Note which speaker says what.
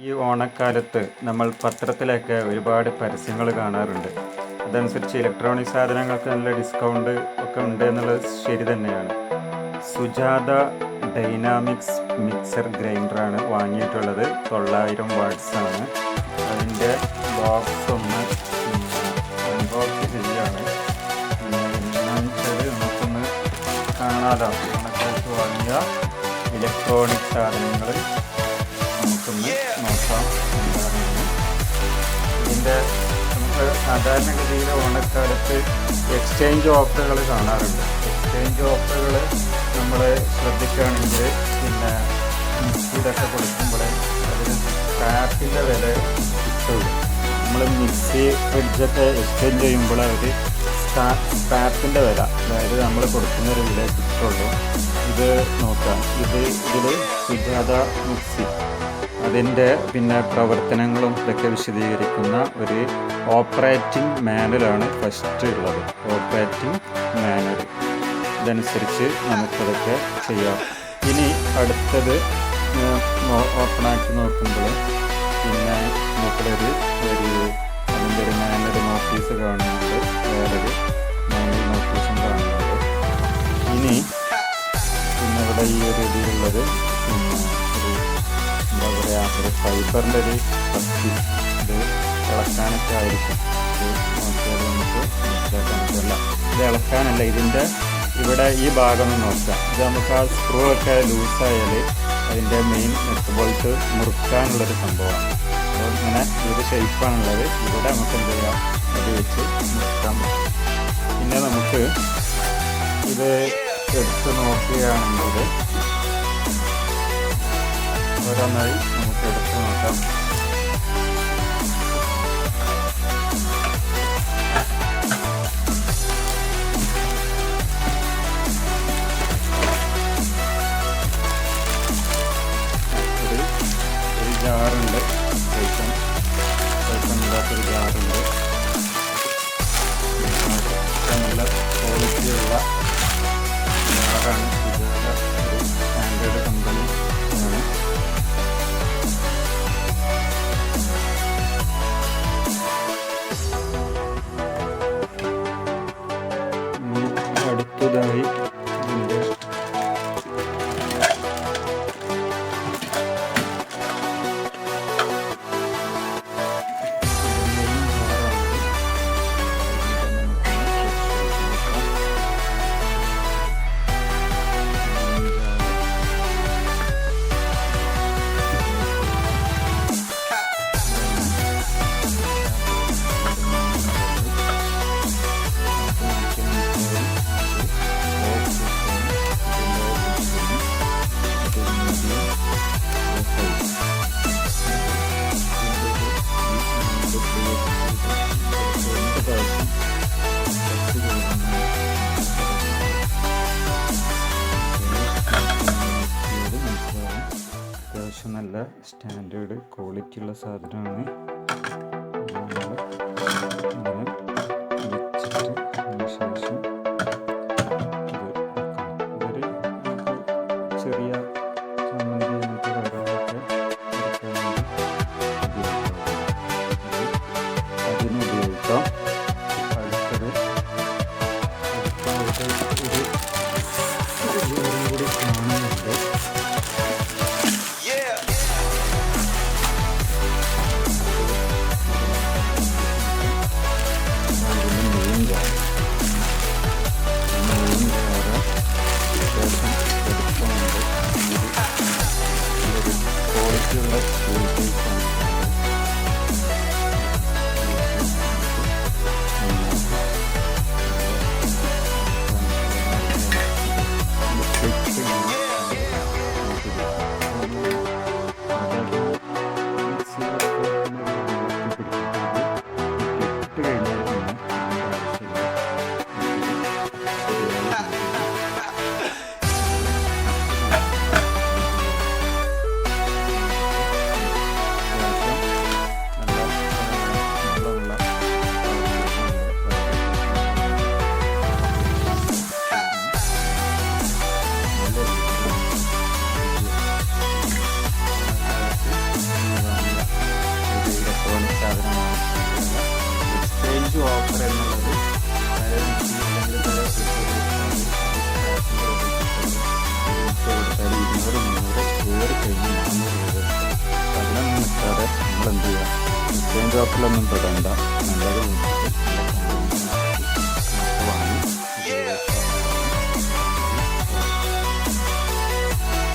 Speaker 1: ഈ ഓണക്കാലത്ത് നമ്മൾ പത്രത്തിലൊക്കെ ഒരുപാട് പരസ്യങ്ങൾ കാണാറുണ്ട്. അതനുസരിച്ച് ഇലക്ട്രോണിക് സാധനങ്ങൾക്ക് നല്ല ഡിസ്കൗണ്ട് ഒക്കെ ഉണ്ട് എന്നുള്ളത് ശരി തന്നെയാണ്. സുജാത ഡൈനാമിക്സ് മിക്സർ ഗ്രൈൻഡറാണ് വാങ്ങിയിട്ടുള്ളത്. 900 വാട്ട്സ് ആണ്. അതിൻ്റെ ബോക്സ് ഒന്ന് അൺബോക്സ് ചെയ്യുകയാണ്. എന്താണെന്ന് വെച്ചാൽ നമുക്കൊന്ന് കാണാലോ. ഓണക്കാലത്ത് വാങ്ങിയ ഇലക്ട്രോണിക് സാധനങ്ങൾ നമുക്കൊന്ന് നോക്കാം എന്താണെന്ന്. ഇതിൻ്റെ നമുക്ക് സാധാരണഗതിയിൽ ഓണക്കാലത്ത് എക്സ്ചേഞ്ച് ഓഫറുകൾ കാണാറുണ്ട്. എക്സ്ചേഞ്ച് ഓഫറുകൾ നമ്മൾ ശ്രദ്ധിക്കുകയാണെങ്കിൽ പിന്നെ മിക്സിയിലൊക്കെ കൊടുക്കുമ്പോൾ അതിന് സ്ക്രാപ്പിൻ്റെ വില കിട്ടുള്ളൂ. നമ്മൾ മിക്സി ഫ്രിഡ്ജൊക്കെ എക്സ്ചേഞ്ച് ചെയ്യുമ്പോൾ അവർ സ്ക്രാപ്പിൻ്റെ വില, അതായത് നമ്മൾ കൊടുക്കുന്നൊരു വില കിട്ടുള്ളൂ. ഇത് നോക്കാം. ഇതിൽ സുജാത മിക്സി അതിൻ്റെ പിന്നെ പ്രവർത്തനങ്ങളും ഇതൊക്കെ വിശദീകരിക്കുന്ന ഒരു ഓപ്പറേറ്റിംഗ് മാനുവലാണ് ഫസ്റ്റ് ഉള്ളത്. ഓപ്പറേറ്റിംഗ് മാനുവൽ ഇതനുസരിച്ച് നമുക്കതൊക്കെ ചെയ്യാം. ഇനി അടുത്തത് ഓപ്പണാക്കി നോക്കുമ്പോൾ പിന്നെ നമുക്കൊരു അതിൻ്റെ ഒരു മാനുവൽ നോട്ടീസ് കാണുന്നുണ്ട്, വേറൊരു മാനുവൽ നോട്ടീസും കാണുന്നുണ്ട്. ഇനി പിന്നെ ഇവിടെ ഈ ഒരു ഇതിലുള്ളത് പിന്നെ എന്താ പറയുക, ഒരു ഫൈബറിൻ്റെ ഒരു കത്തി, ഇത് ഇളക്കാനൊക്കെ ആയിരിക്കും. ഇത് നോക്കിയാൽ നമുക്ക് മനസ്സിലാക്കാൻ പറ്റില്ല. ഇത് ഇളക്കാനല്ല, ഇതിൻ്റെ ഇവിടെ ഈ ഭാഗം നോക്കാം. ഇത് നമുക്ക് ആ സ്ക്രൂ ഒക്കെ ലൂസായാൽ അതിൻ്റെ മെയിൻ നെറ്റ് ബോൾട്ട് മുറുക്കാനുള്ളൊരു സംഭവമാണ്. അപ്പോൾ ഇങ്ങനെ ഒരു ഷേപ്പാണുള്ളത്. ഇവിടെ നമുക്ക് എന്ത് ചെയ്യാം, അത് വെച്ച് മുറുക്കാൻ പറ്റും. പിന്നെ നമുക്ക് ഇത് എടുത്ത് നോക്കുകയാണെങ്കിൽ ഓരോന്നായി നമുക്ക് എടുത്ത് നോക്കാം. ഒരു ജാറുണ്ട്, കുഴപ്പമില്ലാത്തൊരു ജാറുണ്ട്. നല്ല ക്വാളിറ്റിയുള്ള ജാറാണ്. ഇതുപോലെ ഒരു സ്റ്റാൻഡേർഡ് കമ്പനി ആണ്. അടുത്തതായി ഇതിൻ്റെ അത്യാവശ്യം നല്ല സ്റ്റാൻഡേർഡ് ക്വാളിറ്റിയുള്ള സാധനമാണ്. ഇങ്ങനെ വെച്ചിട്ട് അതിന് ശേഷം ഇതൊരു ചെറിയ ചമ്മന്തി അങ്ങനത്തെ കാര്യങ്ങളൊക്കെ അതിന് ഉപയോഗിക്കാം. അടുത്തത് ഒരു കൂടി കാണുന്നുണ്ട്. ഓൺലൈൻ ഷോപ്പിലൊന്നും പെടണ്ട, നല്ലത്